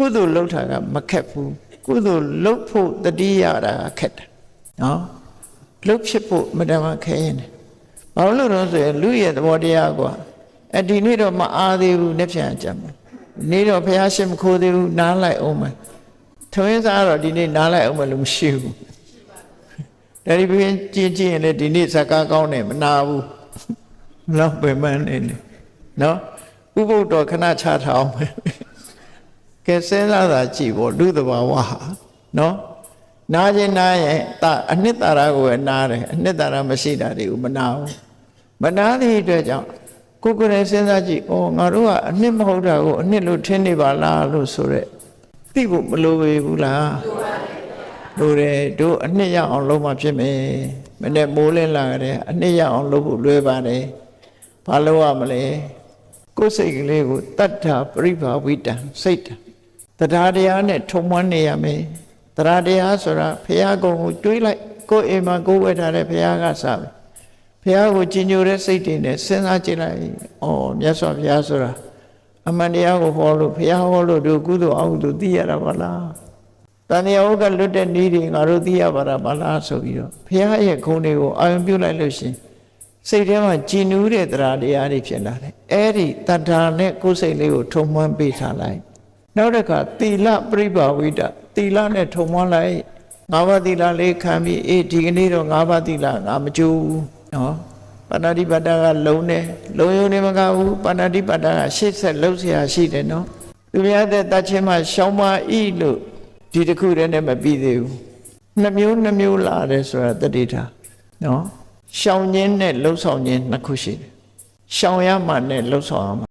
ကုသိုလ်လုပ်တာကမခက်ဘူးကုသိုလ်လုပ်ဖို့တတိယတာခက်တယ်နော်လုပ်ဖြစ်ဖို့မတမခဲရင်တယ်ဘာလို့လဲဆိုရင်လူရဲ့သဘောတရားကွာဒီနေ့တော့မအားသေးဘူးလက်ဖြန်ကြမှာနေ့တော့ဘုရားရှင်မခိုးသေးဘူးနားလိုက်အောင်မယ်ထမင်းစားတော့ဒီနေ့နားလိုက်အောင်မယ်လို့မရှိဘူးဒါဒီပြင်ကြည့်ကြည့်ရင်လည်းဒီနေ့ဇကားကောင်းတယ်မနာဘူးလောက်ပဲမှန်းနေနော်ဥပုဒ်တော်ခဏချထားအောင်မယ်ကဲစဉ်းစားတာကြည့်ဖို့လူသဘာဝဟာနော်နားခြင်းနားရင်အနှစ်သာရကိုပဲနားတယ်အနှစ်သာရမရှိတာတွေကိုမနာဘူးမနာသည့်အတွက်ကြောင့်ကိုယ်ကိုယ်နဲ့စဉ်းစားကြည့်ဩငါတို့ကအနှစ်မဟုတ်တာကိုအနှစ်လို့ထင်နေပါလားလို့ဆိုရက်သိဖို့မလိုပေဘူးလားလိုတယ်တို့အနှစ်ရအောင်လုပ်မှဖြစ်မယ်မနဲ့မိုးလင်းလာကြတယ်အနှစ်ရအောင်လုပ်ဖို့လွယ်ပါတယ်ဘာလုပ်ရမလဲကိုယ်စိတ်ကလေးကိုတတ္ထပရိဘာဝိတံစိတ်တရားတရားနဲ့ထုံမွမ်းနေရမယ်တရားတရားဆိုတာဘုရားကုံကိုတွေးလိုက်ကိုယ်အိမ်မှာကိုယ်ဝဲထားတဲ့ဘုရားကစားပဲဘုရားကိုကြည်ညိုတဲ့စိတ်တွေနဲ့စဉ်းစားကြည့်လိုက်ဩမြတ်စွာဘုရားဆိုတာအမှန်တရားကိုဟောလို့ဘုရားဟောလို့တို့ကုသိုလ်အကုသိုလ်သိရတာပါလားတန်တရားဥကလွတ်တဲ့ဤတွေငါတို့သိရပါတာပါလားဆိုပြီးတော့ဘုရားရဲ့ခုံတွေကိုအာရုံပြုလိုက်လို့ရှင်စိတ်ထဲမှာကြည်နူးတဲ့တရားတရားတွေဖြစ်လာတယ်အဲ့ဒီတဏ္ဍာနဲ့ကိုယ်စိတ်လေးကိုထုံမွမ်းပေးထားလိုက်နောက်တစ်ခါသီလပရိဘာဝိတသီလနဲ့ထုံမွမ်းလိုက်၅ပါးသီလလေးခံပြီးဒီကနေ့တော့၅ပါးသီလငါမကြိုးဘူးနော်ပါဏာတိပါဒကလုံးတယ်လုံးယုံနေမကဘူးပါဏာတိပါဒကရှေ့ဆက်လုံးเสียရှိတယ်နော်သူများတဲ့တတ်ချင်းမှရှောင်းမဤလို့ဒီတစ်ခုတည်းနဲ့မပြီးသေးဘူးနှမျိုးလာတယ်ဆိုတာတတိထားနော်ရှောင်းခြင်းနဲ့လှုပ်ဆောင်ခြင်းနှစ်ခုရှိတယ်ရှောင်းရမှနဲ့လှုပ်ဆောင်ရမှ